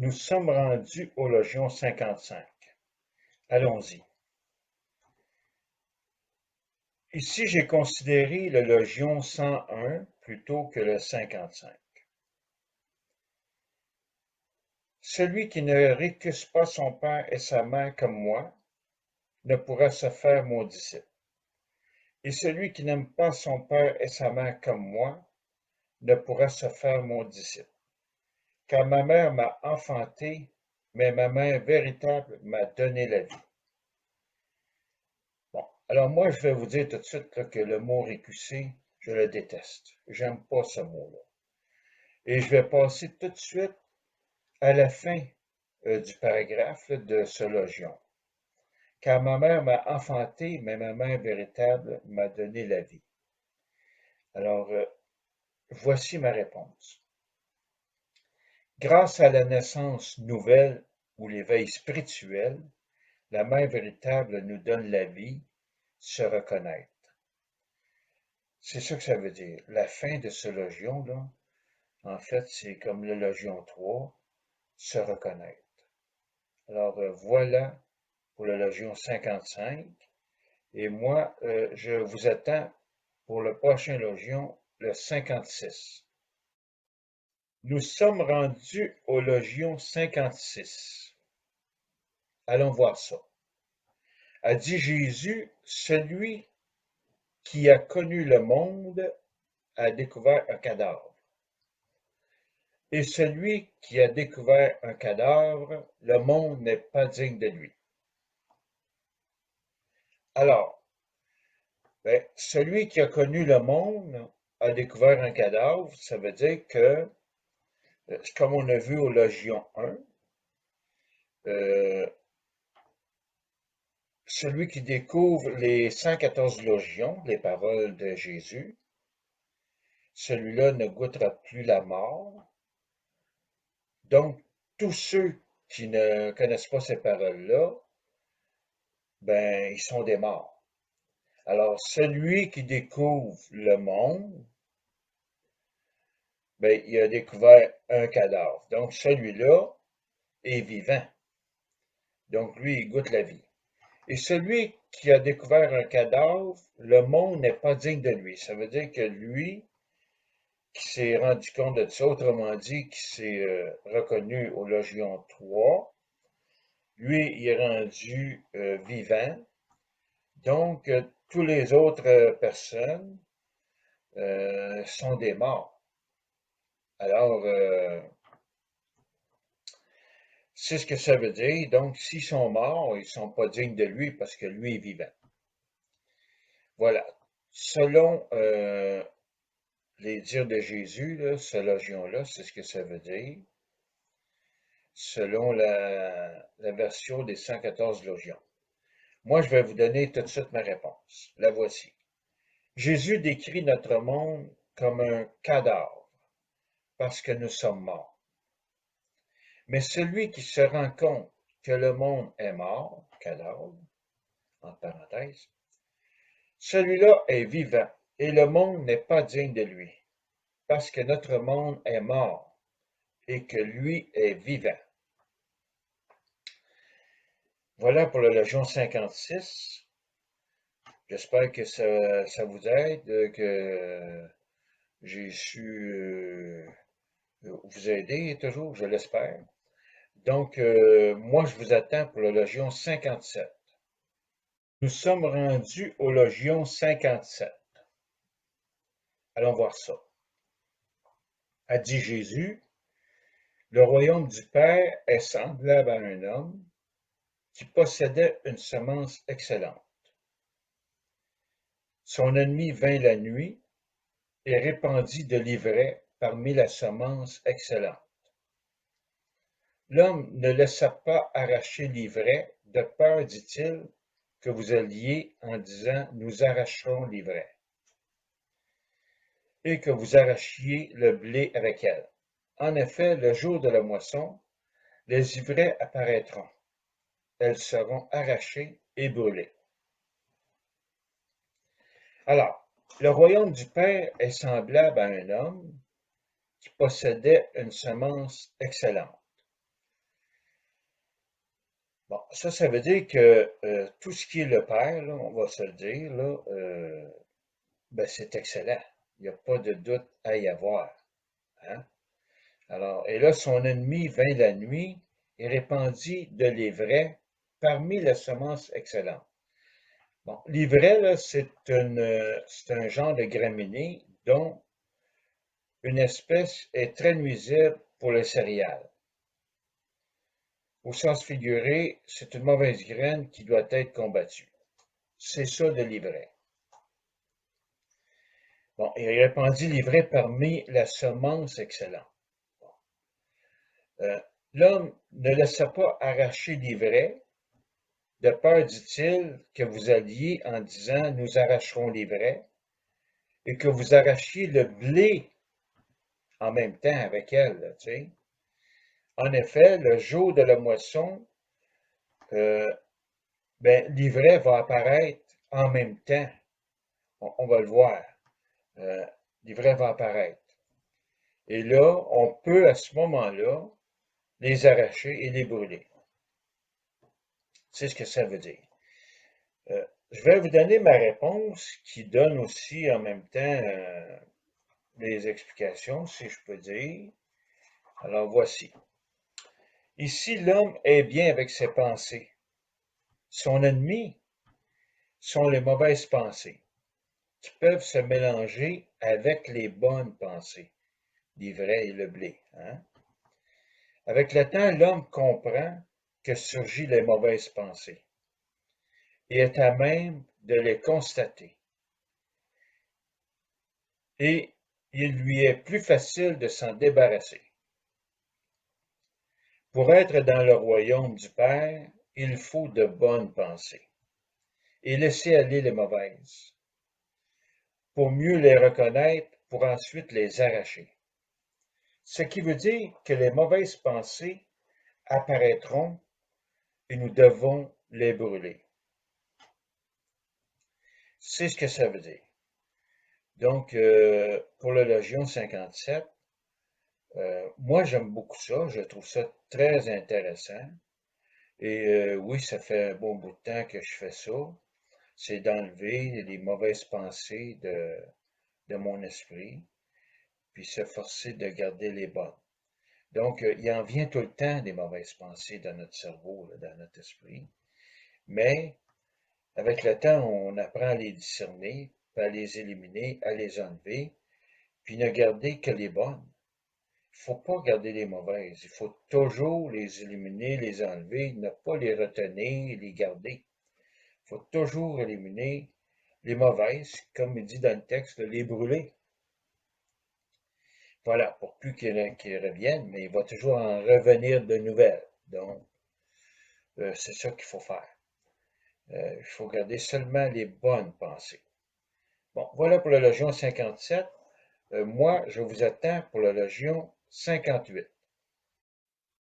Nous sommes rendus au Logion 55. Allons-y. Ici, j'ai considéré le Logion 101 plutôt que le 55. Celui qui ne récuse pas son père et sa mère comme moi ne pourra se faire mon disciple. Et celui qui n'aime pas son père et sa mère comme moi ne pourra se faire mon disciple. Car ma mère m'a enfanté, mais ma mère véritable m'a donné la vie. Bon, alors moi, je vais vous dire tout de suite là, que le mot récuser, je le déteste. J'aime pas ce mot-là. Et je vais passer tout de suite à la fin du paragraphe là, de ce logion. Car ma mère m'a enfanté, mais ma mère véritable m'a donné la vie. Alors, voici ma réponse. Grâce à la naissance nouvelle ou l'éveil spirituel, la mère véritable nous donne la vie, se reconnaître. C'est ça que ça veut dire. La fin de ce logion, là, en fait, c'est comme le logion 3, se reconnaître. Alors, voilà pour le logion 55. Et moi, je vous attends pour le prochain logion, le 56. Nous sommes rendus au logion 56. Allons voir ça. A dit Jésus, celui qui a connu le monde a découvert un cadavre. Et celui qui a découvert un cadavre, le monde n'est pas digne de lui. Alors, celui qui a connu le monde a découvert un cadavre, ça veut dire que, comme on a vu au Logion 1, celui qui découvre les 114 logions, les paroles de Jésus, celui-là ne goûtera plus la mort. Donc, tous ceux qui ne connaissent pas ces paroles-là, ben, ils sont des morts. Alors, celui qui découvre le monde, ben, il a découvert un cadavre. Donc, celui-là est vivant. Donc, lui, il goûte la vie. Et celui qui a découvert un cadavre, le monde n'est pas digne de lui. Ça veut dire que lui, qui s'est rendu compte de ça, autrement dit, qui s'est reconnu au Logion 3, lui, il est rendu vivant. Donc, tous les autres personnes sont des morts. Alors, c'est ce que ça veut dire. Donc, s'ils sont morts, ils ne sont pas dignes de lui parce que lui est vivant. Voilà. Selon les dires de Jésus, là, ce logion-là, c'est ce que ça veut dire. Selon la version des 114 logions. Moi, je vais vous donner tout de suite ma réponse. La voici. Jésus décrit notre monde comme un cadavre parce que nous sommes morts. Mais celui qui se rend compte que le monde est mort, cadavre, entre parenthèses, celui-là est vivant et le monde n'est pas digne de lui, parce que notre monde est mort et que lui est vivant. Voilà pour le Logion 56. J'espère que ça vous aide, que j'ai su vous aider toujours, je l'espère. Donc, moi, je vous attends pour le Logion 57. Nous sommes rendus au Logion 57. Allons voir ça. A dit Jésus, le royaume du Père est semblable à un homme qui possédait une semence excellente. Son ennemi vint la nuit et répandit de l'ivraie parmi la semence excellente. L'homme ne laissa pas arracher l'ivraie, de peur, dit-il, que vous alliez en disant, nous arracherons l'ivraie, et que vous arrachiez le blé avec elle. En effet, le jour de la moisson, les ivraies apparaîtront. Elles seront arrachées et brûlées. Alors, le royaume du Père est semblable à un homme qui possédait une semence excellente. Bon, ça veut dire que tout ce qui est le Père, là, on va se le dire, là, ben, c'est excellent. Il n'y a pas de doute à y avoir. Hein? Alors, et là, son ennemi vint la nuit et répandit de l'ivraie parmi les semences excellentes. Bon, l'ivraie, là, c'est un genre de graminée dont une espèce est très nuisible pour les céréales. Au sens figuré, c'est une mauvaise graine qui doit être combattue. C'est ça de l'ivraie. Bon, il répandit l'ivraie parmi la semence excellente. Euh, L'homme ne laissa pas arracher l'ivraie, de peur, dit-il, que vous alliez en disant, nous arracherons l'ivraie, et que vous arrachiez le blé en même temps avec elle, là, tu sais. En effet, le jour de la moisson, euh, ben, l'ivraie va apparaître en même temps. On va le voir. Euh, L'ivraie va apparaître. Et là, on peut à ce moment-là les arracher et les brûler. C'est ce que ça veut dire. Je vais vous donner ma réponse qui donne aussi en même temps les explications, si je peux dire. Alors voici. Ici, l'homme est bien avec ses pensées. Son ennemi sont les mauvaises pensées, qui peuvent se mélanger avec les bonnes pensées, l'ivraie et le blé. Hein? Avec le temps, l'homme comprend que surgissent les mauvaises pensées et est à même de les constater. Et il lui est plus facile de s'en débarrasser. Pour être dans le royaume du Père, il faut de bonnes pensées et laisser aller les mauvaises, pour mieux les reconnaître, pour ensuite les arracher. Ce qui veut dire que les mauvaises pensées apparaîtront et nous devons les brûler. C'est ce que ça veut dire. Donc, pour le Légion 57, moi j'aime beaucoup ça, je trouve ça très intéressant. Et oui, ça fait un bon bout de temps que je fais ça. C'est d'enlever les mauvaises pensées de mon esprit, puis se forcer de garder les bonnes. Donc, il en vient tout le temps des mauvaises pensées dans notre cerveau, là, dans notre esprit. Mais avec le temps, on apprend à les discerner, à les éliminer, à les enlever, puis ne garder que les bonnes. Il ne faut pas garder les mauvaises. Il faut toujours les éliminer, les enlever, ne pas les retenir, les garder. Il faut toujours éliminer les mauvaises, comme il dit dans le texte, les brûler. Voilà, pour plus qu'ils reviennent, mais il va toujours en revenir de nouvelles. Donc, c'est ça qu'il faut faire. Il faut garder seulement les bonnes pensées. Bon, voilà pour la Légion 57. Moi, je vous attends pour la Légion 58.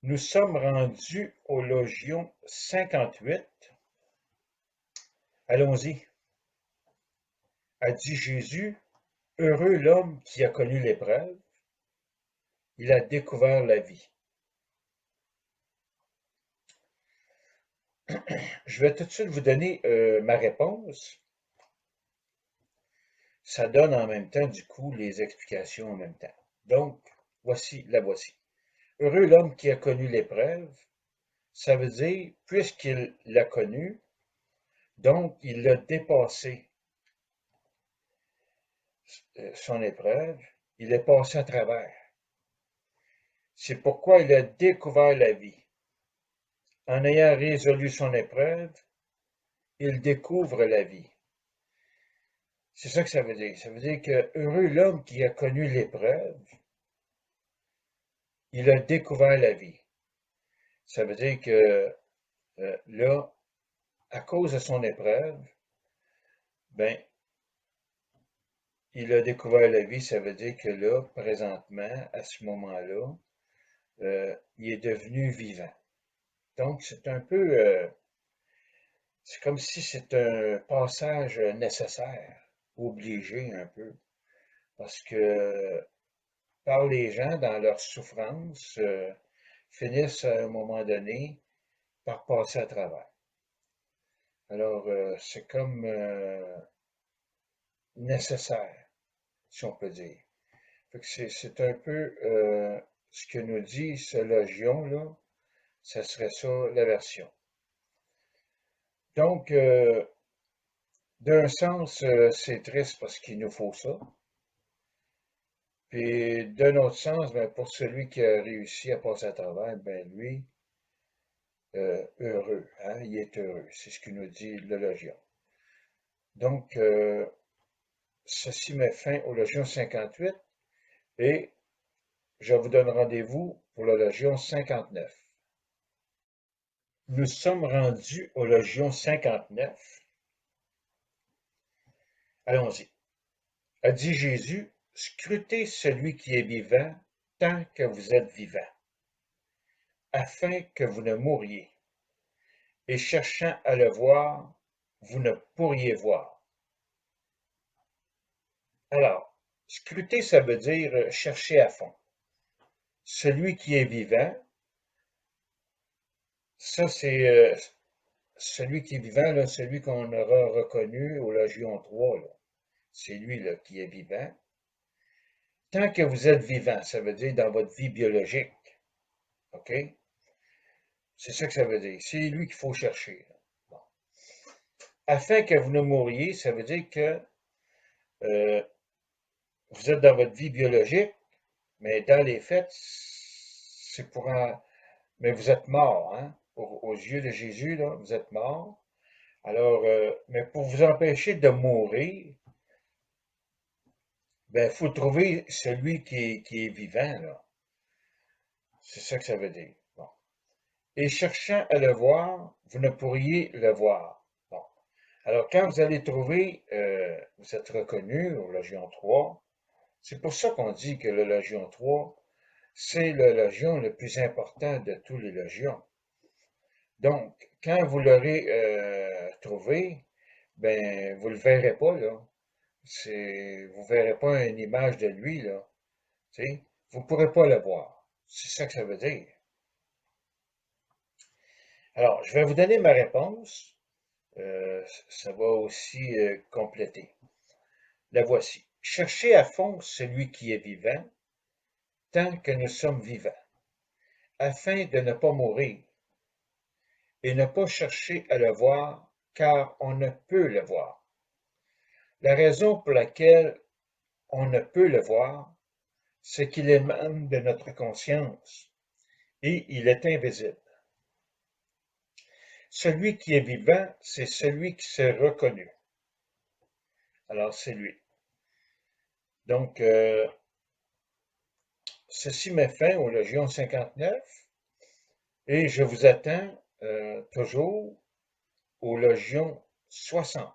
Nous sommes rendus au Légion 58. Allons-y. A dit Jésus, heureux l'homme qui a connu l'épreuve, il a découvert la vie. Je vais tout de suite vous donner ma réponse. Ça donne en même temps, du coup, les explications en même temps. Donc, la voici. Heureux l'homme qui a connu l'épreuve, ça veut dire, puisqu'il l'a connu, donc il l'a dépassé, son épreuve, il est passé à travers. C'est pourquoi il a découvert la vie. En ayant résolu son épreuve, il découvre la vie. C'est ça que ça veut dire. Ça veut dire que heureux l'homme qui a connu l'épreuve, il a découvert la vie. Ça veut dire que là, à cause de son épreuve, ben, il a découvert la vie. Ça veut dire que là, présentement, à ce moment-là, il est devenu vivant. Donc, c'est un peu, c'est comme si c'est un passage nécessaire, obligé un peu, parce que par les gens, dans leur souffrance, finissent à un moment donné par passer à travers. Alors, c'est comme nécessaire, si on peut dire. Fait que c'est un peu ce que nous dit ce logion-là, ça serait ça l'aversion. Donc, d'un sens, c'est triste parce qu'il nous faut ça. Puis d'un autre sens, ben, pour celui qui a réussi à passer à travers, ben lui, heureux, hein, il est heureux. C'est ce que nous dit le logion. Donc, ceci met fin au logion 58 et je vous donne rendez-vous pour le logion 59. Nous sommes rendus au logion 59. Allons-y. A dit Jésus, scrutez celui qui est vivant tant que vous êtes vivant, afin que vous ne mouriez, et cherchant à le voir, vous ne pourriez voir. Alors, scruter, ça veut dire chercher à fond. Celui qui est vivant, ça c'est celui qui est vivant, là, celui qu'on aura reconnu au Logion 3, là. C'est lui là, qui est vivant. Tant que vous êtes vivant, ça veut dire dans votre vie biologique. OK? C'est ça que ça veut dire. C'est lui qu'il faut chercher. Bon. Afin que vous ne mouriez, ça veut dire que euh, vous êtes dans votre vie biologique, mais dans les faits, c'est pour un... Mais vous êtes mort, hein? Aux yeux de Jésus, là, vous êtes mort. Alors, mais pour vous empêcher de mourir, ben, il faut trouver celui qui est vivant, là. C'est ça que ça veut dire. Bon. Et cherchant à le voir, vous ne pourriez le voir. Bon. Alors, quand vous allez trouver, vous êtes reconnu au Logion 3, c'est pour ça qu'on dit que le Logion 3, c'est le Logion le plus important de tous les Logions. Donc, quand vous l'aurez trouvé, ben, vous le verrez pas, là. Vous verrez pas une image de lui, là. Tu sais, vous pourrez pas le voir. C'est ça que ça veut dire. Alors, je vais vous donner ma réponse. Ça va aussi compléter. La voici. Cherchez à fond celui qui est vivant, tant que nous sommes vivants, afin de ne pas mourir, et ne pas chercher à le voir, car on ne peut le voir. La raison pour laquelle on ne peut le voir, c'est qu'il émane de notre conscience, et il est invisible. Celui qui est vivant, c'est celui qui s'est reconnu. Alors, c'est lui. Donc, ceci met fin au Logion 59 et je vous attends toujours au Logion 60.